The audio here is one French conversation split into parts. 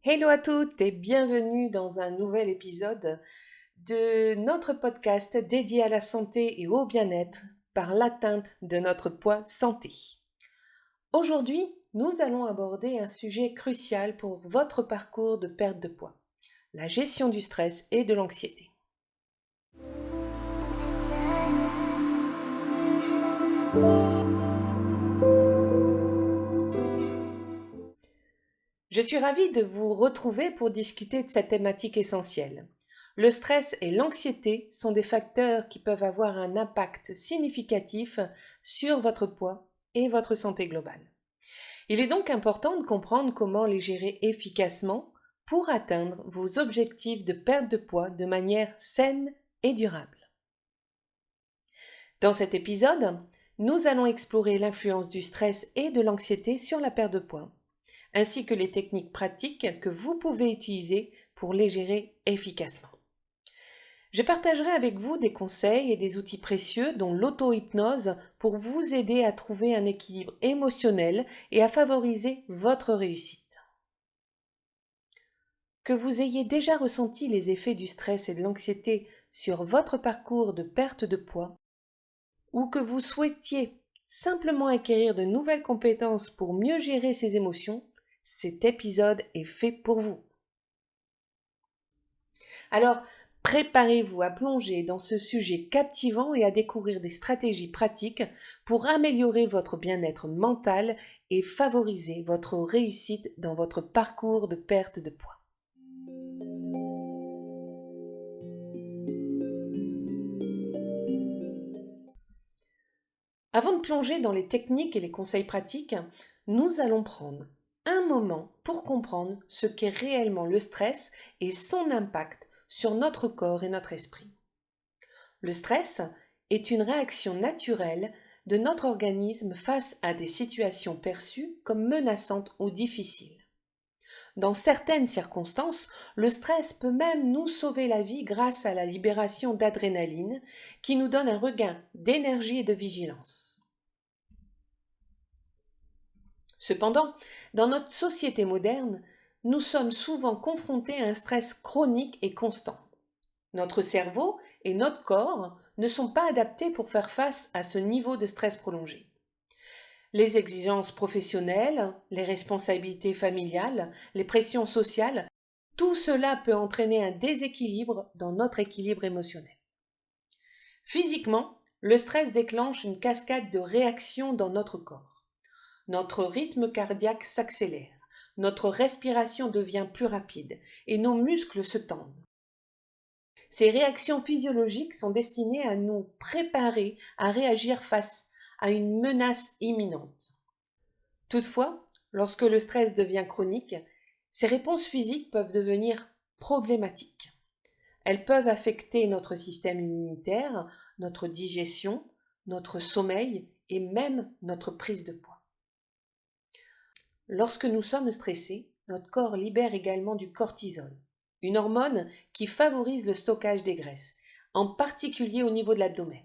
Hello à toutes et bienvenue dans un nouvel épisode de notre podcast dédié à la santé et au bien-être par l'atteinte de notre poids santé. Aujourd'hui, nous allons aborder un sujet crucial pour votre parcours de perte de poids, la gestion du stress et de l'anxiété. Je suis ravie de vous retrouver pour discuter de cette thématique essentielle. Le stress et l'anxiété sont des facteurs qui peuvent avoir un impact significatif sur votre poids et votre santé globale. Il est donc important de comprendre comment les gérer efficacement pour atteindre vos objectifs de perte de poids de manière saine et durable. Dans cet épisode, nous allons explorer l'influence du stress et de l'anxiété sur la perte de poids, ainsi que les techniques pratiques que vous pouvez utiliser pour les gérer efficacement. Je partagerai avec vous des conseils et des outils précieux dont l'auto-hypnose pour vous aider à trouver un équilibre émotionnel et à favoriser votre réussite. Que vous ayez déjà ressenti les effets du stress et de l'anxiété sur votre parcours de perte de poids, ou que vous souhaitiez simplement acquérir de nouvelles compétences pour mieux gérer ces émotions, cet épisode est fait pour vous. Alors, préparez-vous à plonger dans ce sujet captivant et à découvrir des stratégies pratiques pour améliorer votre bien-être mental et favoriser votre réussite dans votre parcours de perte de poids. Avant de plonger dans les techniques et les conseils pratiques, nous allons prendre un moment pour comprendre ce qu'est réellement le stress et son impact sur notre corps et notre esprit. Le stress est une réaction naturelle de notre organisme face à des situations perçues comme menaçantes ou difficiles. Dans certaines circonstances, le stress peut même nous sauver la vie grâce à la libération d'adrénaline qui nous donne un regain d'énergie et de vigilance. Cependant, dans notre société moderne, nous sommes souvent confrontés à un stress chronique et constant. Notre cerveau et notre corps ne sont pas adaptés pour faire face à ce niveau de stress prolongé. Les exigences professionnelles, les responsabilités familiales, les pressions sociales, tout cela peut entraîner un déséquilibre dans notre équilibre émotionnel. Physiquement, le stress déclenche une cascade de réactions dans notre corps. Notre rythme cardiaque s'accélère, notre respiration devient plus rapide et nos muscles se tendent. Ces réactions physiologiques sont destinées à nous préparer à réagir face à une menace imminente. Toutefois, lorsque le stress devient chronique, ces réponses physiques peuvent devenir problématiques. Elles peuvent affecter notre système immunitaire, notre digestion, notre sommeil et même notre prise de poids. Lorsque nous sommes stressés, notre corps libère également du cortisol, une hormone qui favorise le stockage des graisses, en particulier au niveau de l'abdomen.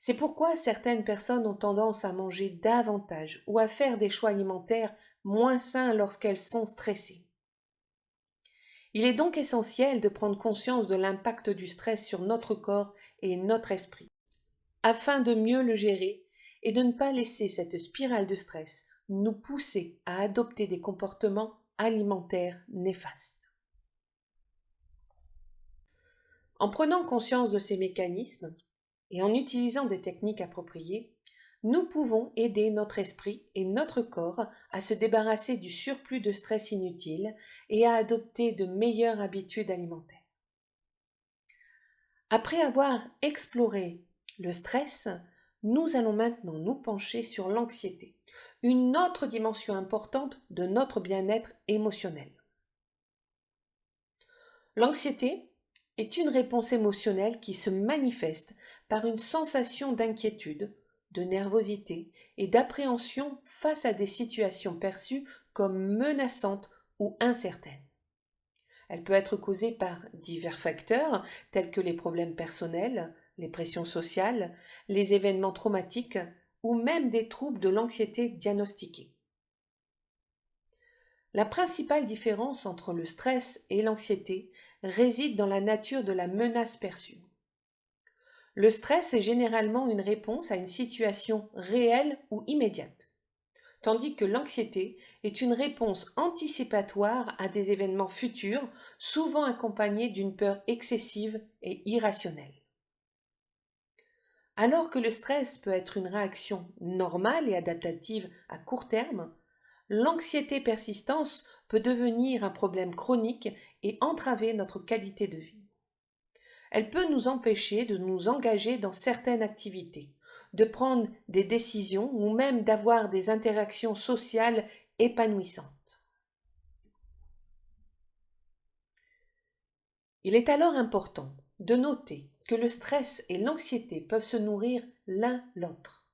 C'est pourquoi certaines personnes ont tendance à manger davantage ou à faire des choix alimentaires moins sains lorsqu'elles sont stressées. Il est donc essentiel de prendre conscience de l'impact du stress sur notre corps et notre esprit, afin de mieux le gérer et de ne pas laisser cette spirale de stress nous pousser à adopter des comportements alimentaires néfastes. En prenant conscience de ces mécanismes et en utilisant des techniques appropriées, nous pouvons aider notre esprit et notre corps à se débarrasser du surplus de stress inutile et à adopter de meilleures habitudes alimentaires. Après avoir exploré le stress, nous allons maintenant nous pencher sur l'anxiété, une autre dimension importante de notre bien-être émotionnel. L'anxiété est une réponse émotionnelle qui se manifeste par une sensation d'inquiétude, de nervosité et d'appréhension face à des situations perçues comme menaçantes ou incertaines. Elle peut être causée par divers facteurs tels que les problèmes personnels, les pressions sociales, les événements traumatiques ou même des troubles de l'anxiété diagnostiqués. La principale différence entre le stress et l'anxiété réside dans la nature de la menace perçue. Le stress est généralement une réponse à une situation réelle ou immédiate, tandis que l'anxiété est une réponse anticipatoire à des événements futurs, souvent accompagnée d'une peur excessive et irrationnelle. Alors que le stress peut être une réaction normale et adaptative à court terme, l'anxiété persistante peut devenir un problème chronique et entraver notre qualité de vie. Elle peut nous empêcher de nous engager dans certaines activités, de prendre des décisions ou même d'avoir des interactions sociales épanouissantes. Il est alors important de noter que le stress et l'anxiété peuvent se nourrir l'un l'autre.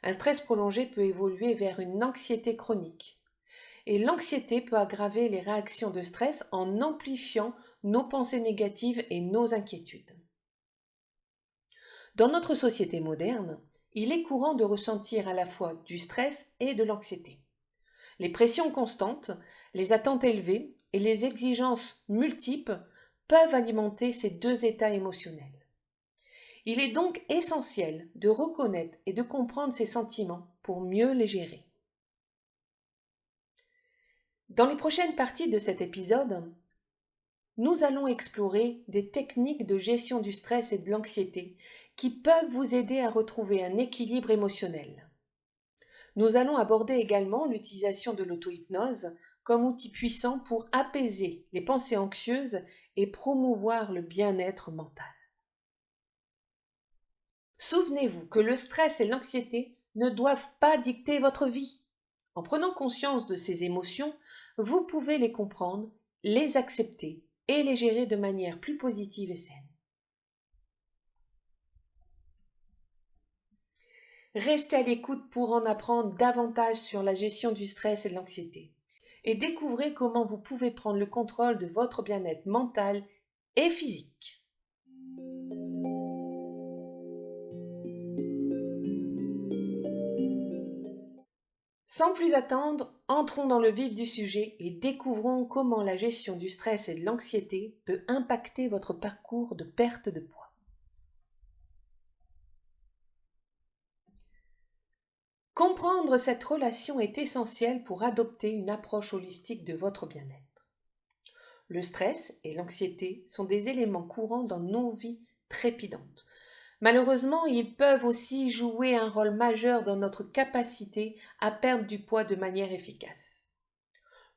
Un stress prolongé peut évoluer vers une anxiété chronique. Et l'anxiété peut aggraver les réactions de stress en amplifiant nos pensées négatives et nos inquiétudes. Dans notre société moderne, il est courant de ressentir à la fois du stress et de l'anxiété. Les pressions constantes, les attentes élevées et les exigences multiples peuvent alimenter ces deux états émotionnels. Il est donc essentiel de reconnaître et de comprendre ces sentiments pour mieux les gérer. Dans les prochaines parties de cet épisode, nous allons explorer des techniques de gestion du stress et de l'anxiété qui peuvent vous aider à retrouver un équilibre émotionnel. Nous allons aborder également l'utilisation de l'auto-hypnose comme outil puissant pour apaiser les pensées anxieuses et promouvoir le bien-être mental. Souvenez-vous que le stress et l'anxiété ne doivent pas dicter votre vie. En prenant conscience de ces émotions, vous pouvez les comprendre, les accepter et les gérer de manière plus positive et saine. Restez à l'écoute pour en apprendre davantage sur la gestion du stress et de l'anxiété et découvrez comment vous pouvez prendre le contrôle de votre bien-être mental et physique. Sans plus attendre, entrons dans le vif du sujet et découvrons comment la gestion du stress et de l'anxiété peut impacter votre parcours de perte de poids. Comprendre cette relation est essentiel pour adopter une approche holistique de votre bien-être. Le stress et l'anxiété sont des éléments courants dans nos vies trépidantes. Malheureusement, ils peuvent aussi jouer un rôle majeur dans notre capacité à perdre du poids de manière efficace.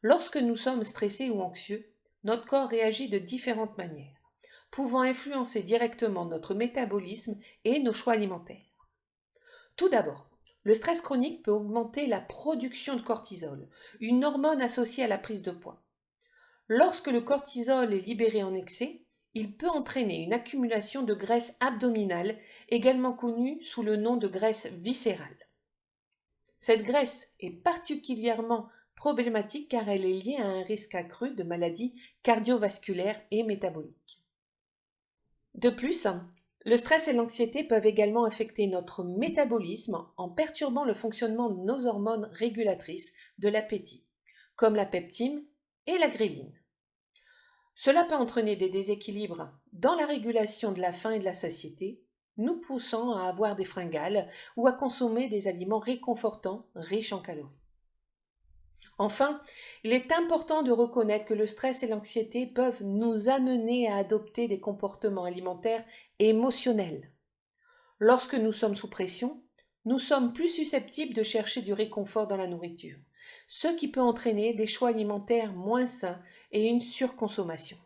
Lorsque nous sommes stressés ou anxieux, notre corps réagit de différentes manières, pouvant influencer directement notre métabolisme et nos choix alimentaires. Tout d'abord, le stress chronique peut augmenter la production de cortisol, une hormone associée à la prise de poids. Lorsque le cortisol est libéré en excès, il peut entraîner une accumulation de graisse abdominale, également connue sous le nom de graisse viscérale. Cette graisse est particulièrement problématique car elle est liée à un risque accru de maladies cardiovasculaires et métaboliques. De plus, le stress et l'anxiété peuvent également affecter notre métabolisme en perturbant le fonctionnement de nos hormones régulatrices de l'appétit, comme la peptine et la ghréline. Cela peut entraîner des déséquilibres dans la régulation de la faim et de la satiété, nous poussant à avoir des fringales ou à consommer des aliments réconfortants riches en calories. Enfin, il est important de reconnaître que le stress et l'anxiété peuvent nous amener à adopter des comportements alimentaires émotionnels. Lorsque nous sommes sous pression, nous sommes plus susceptibles de chercher du réconfort dans la nourriture, ce qui peut entraîner des choix alimentaires moins sains et une surconsommation.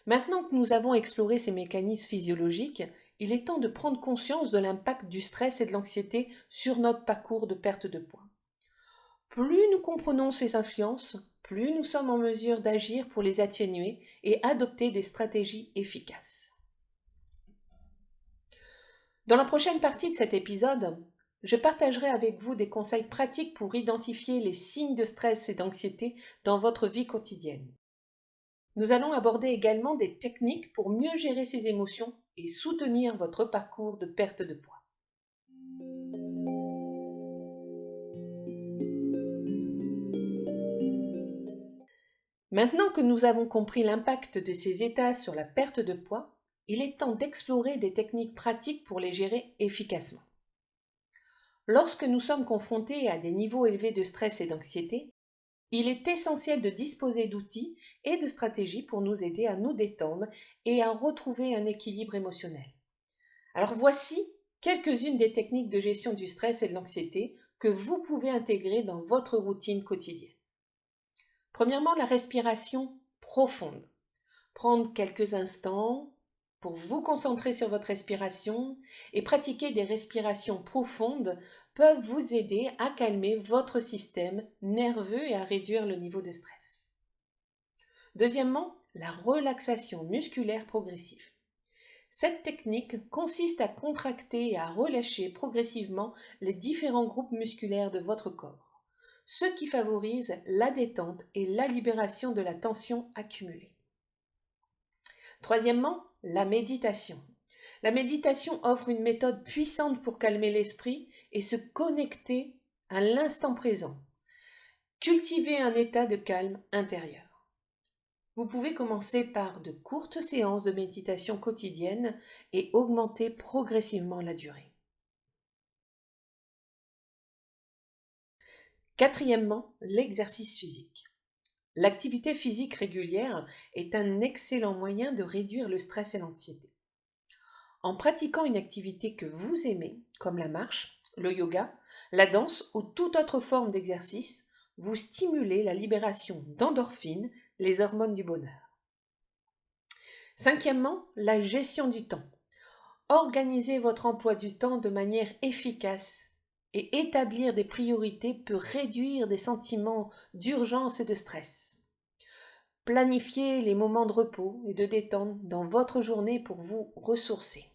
Maintenant que nous avons exploré ces mécanismes physiologiques, il est temps de prendre conscience de l'impact du stress et de l'anxiété sur notre parcours de perte de poids. Plus nous comprenons ces influences, plus nous sommes en mesure d'agir pour les atténuer et adopter des stratégies efficaces. Dans la prochaine partie de cet épisode, je partagerai avec vous des conseils pratiques pour identifier les signes de stress et d'anxiété dans votre vie quotidienne. Nous allons aborder également des techniques pour mieux gérer ces émotions et soutenir votre parcours de perte de poids. Maintenant que nous avons compris l'impact de ces états sur la perte de poids, il est temps d'explorer des techniques pratiques pour les gérer efficacement. Lorsque nous sommes confrontés à des niveaux élevés de stress et d'anxiété, il est essentiel de disposer d'outils et de stratégies pour nous aider à nous détendre et à retrouver un équilibre émotionnel. Alors voici quelques-unes des techniques de gestion du stress et de l'anxiété que vous pouvez intégrer dans votre routine quotidienne. Premièrement, la respiration profonde. Prendre quelques instants pour vous concentrer sur votre respiration et pratiquer des respirations profondes peuvent vous aider à calmer votre système nerveux et à réduire le niveau de stress. Deuxièmement, la relaxation musculaire progressive. Cette technique consiste à contracter et à relâcher progressivement les différents groupes musculaires de votre corps, ce qui favorise la détente et la libération de la tension accumulée. Troisièmement, la méditation. La méditation offre une méthode puissante pour calmer l'esprit et se connecter à l'instant présent. Cultiver un état de calme intérieur. Vous pouvez commencer par de courtes séances de méditation quotidienne et augmenter progressivement la durée. Quatrièmement, l'exercice physique. L'activité physique régulière est un excellent moyen de réduire le stress et l'anxiété. En pratiquant une activité que vous aimez, comme la marche, le yoga, la danse ou toute autre forme d'exercice, vous stimulez la libération d'endorphines, les hormones du bonheur. Cinquièmement, la gestion du temps. Organisez votre emploi du temps de manière efficace et établir des priorités peut réduire des sentiments d'urgence et de stress. Planifiez les moments de repos et de détente dans votre journée pour vous ressourcer.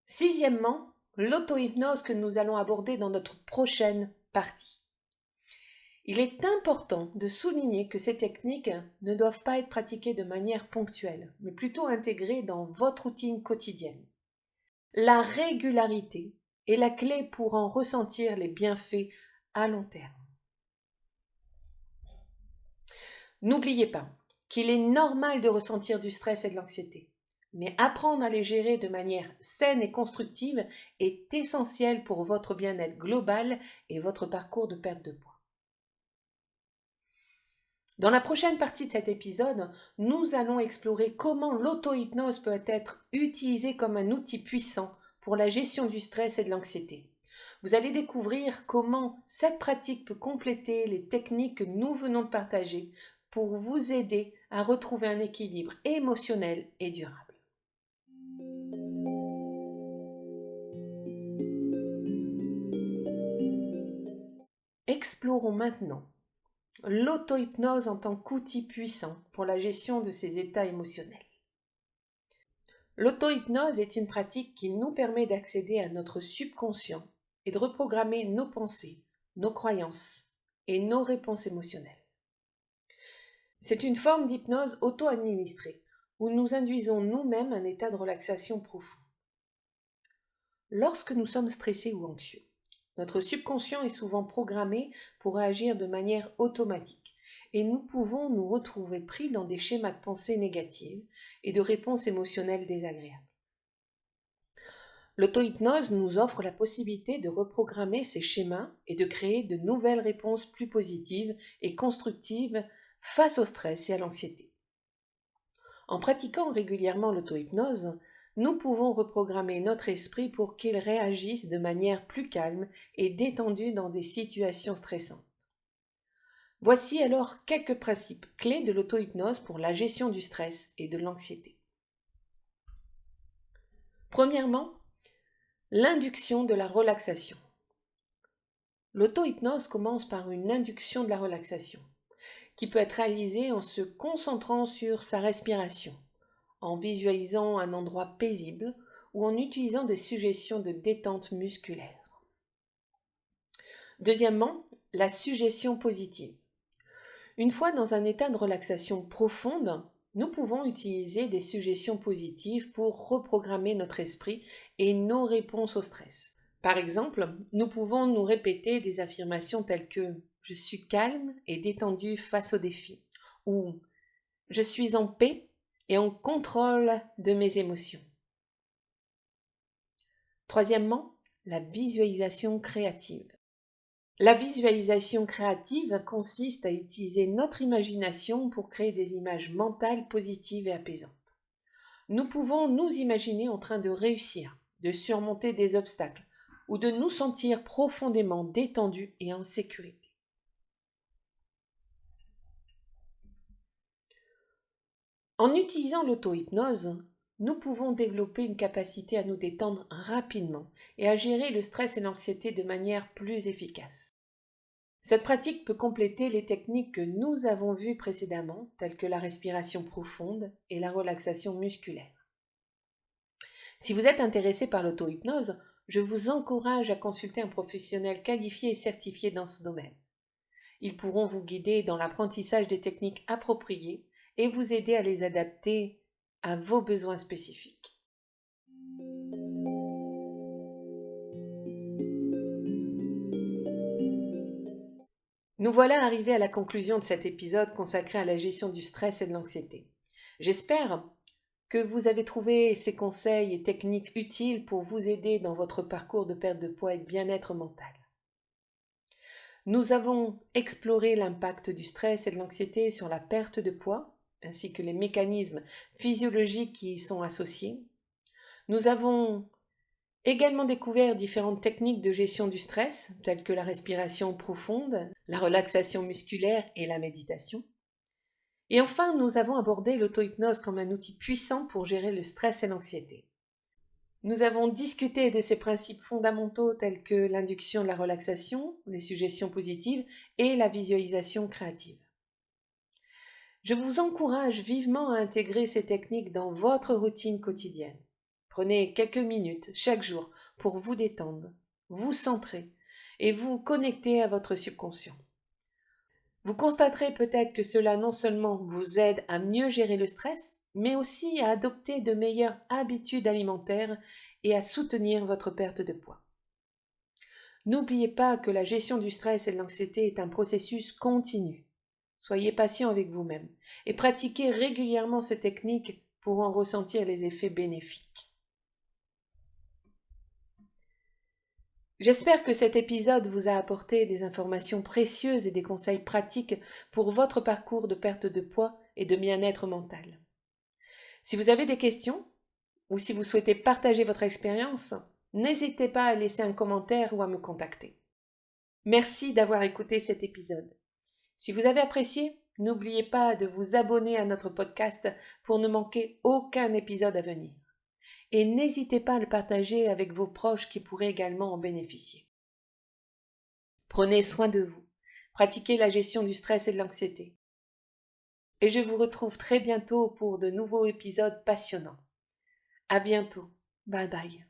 Sixièmement, l'auto-hypnose que nous allons aborder dans notre prochaine partie. Il est important de souligner que ces techniques ne doivent pas être pratiquées de manière ponctuelle, mais plutôt intégrées dans votre routine quotidienne. La régularité est la clé pour en ressentir les bienfaits à long terme. N'oubliez pas qu'il est normal de ressentir du stress et de l'anxiété, mais apprendre à les gérer de manière saine et constructive est essentiel pour votre bien-être global et votre parcours de perte de poids. Dans la prochaine partie de cet épisode, nous allons explorer comment l'auto-hypnose peut être utilisée comme un outil puissant pour la gestion du stress et de l'anxiété. Vous allez découvrir comment cette pratique peut compléter les techniques que nous venons de partager pour vous aider à retrouver un équilibre émotionnel et durable. Explorons maintenant l'auto-hypnose en tant qu'outil puissant pour la gestion de ces états émotionnels. L'auto-hypnose est une pratique qui nous permet d'accéder à notre subconscient et de reprogrammer nos pensées, nos croyances et nos réponses émotionnelles. C'est une forme d'hypnose auto-administrée où nous induisons nous-mêmes un état de relaxation profond. Lorsque nous sommes stressés ou anxieux, notre subconscient est souvent programmé pour réagir de manière automatique et nous pouvons nous retrouver pris dans des schémas de pensée négatives et de réponses émotionnelles désagréables. L'auto-hypnose nous offre la possibilité de reprogrammer ces schémas et de créer de nouvelles réponses plus positives et constructives face au stress et à l'anxiété. En pratiquant régulièrement l'auto-hypnose, nous pouvons reprogrammer notre esprit pour qu'il réagisse de manière plus calme et détendue dans des situations stressantes. Voici alors quelques principes clés de l'auto-hypnose pour la gestion du stress et de l'anxiété. Premièrement, l'induction de la relaxation. L'auto-hypnose commence par une induction de la relaxation, qui peut être réalisée en se concentrant sur sa respiration, en visualisant un endroit paisible ou en utilisant des suggestions de détente musculaire. Deuxièmement, la suggestion positive. Une fois dans un état de relaxation profonde, nous pouvons utiliser des suggestions positives pour reprogrammer notre esprit et nos réponses au stress. Par exemple, nous pouvons nous répéter des affirmations telles que « Je suis calme et détendu face aux défis » ou « Je suis en paix et en contrôle de mes émotions ». Troisièmement, la visualisation créative. La visualisation créative consiste à utiliser notre imagination pour créer des images mentales positives et apaisantes. Nous pouvons nous imaginer en train de réussir, de surmonter des obstacles ou de nous sentir profondément détendus et en sécurité. En utilisant l'auto-hypnose, nous pouvons développer une capacité à nous détendre rapidement et à gérer le stress et l'anxiété de manière plus efficace. Cette pratique peut compléter les techniques que nous avons vues précédemment, telles que la respiration profonde et la relaxation musculaire. Si vous êtes intéressé par l'auto-hypnose, je vous encourage à consulter un professionnel qualifié et certifié dans ce domaine. Ils pourront vous guider dans l'apprentissage des techniques appropriées et vous aider à les adapter à vos besoins spécifiques. Nous voilà arrivés à la conclusion de cet épisode consacré à la gestion du stress et de l'anxiété. J'espère que vous avez trouvé ces conseils et techniques utiles pour vous aider dans votre parcours de perte de poids et de bien-être mental. Nous avons exploré l'impact du stress et de l'anxiété sur la perte de poids, ainsi que les mécanismes physiologiques qui y sont associés. Nous avons également découvert différentes techniques de gestion du stress, telles que la respiration profonde, la relaxation musculaire et la méditation. Et enfin, nous avons abordé l'auto-hypnose comme un outil puissant pour gérer le stress et l'anxiété. Nous avons discuté de ces principes fondamentaux tels que l'induction de la relaxation, les suggestions positives et la visualisation créative. Je vous encourage vivement à intégrer ces techniques dans votre routine quotidienne. Prenez quelques minutes chaque jour pour vous détendre, vous centrer et vous connecter à votre subconscient. Vous constaterez peut-être que cela non seulement vous aide à mieux gérer le stress, mais aussi à adopter de meilleures habitudes alimentaires et à soutenir votre perte de poids. N'oubliez pas que la gestion du stress et de l'anxiété est un processus continu. Soyez patient avec vous-même et pratiquez régulièrement ces techniques pour en ressentir les effets bénéfiques. J'espère que cet épisode vous a apporté des informations précieuses et des conseils pratiques pour votre parcours de perte de poids et de bien-être mental. Si vous avez des questions ou si vous souhaitez partager votre expérience, n'hésitez pas à laisser un commentaire ou à me contacter. Merci d'avoir écouté cet épisode. Si vous avez apprécié, n'oubliez pas de vous abonner à notre podcast pour ne manquer aucun épisode à venir. Et n'hésitez pas à le partager avec vos proches qui pourraient également en bénéficier. Prenez soin de vous, pratiquez la gestion du stress et de l'anxiété. Et je vous retrouve très bientôt pour de nouveaux épisodes passionnants. À bientôt. Bye bye.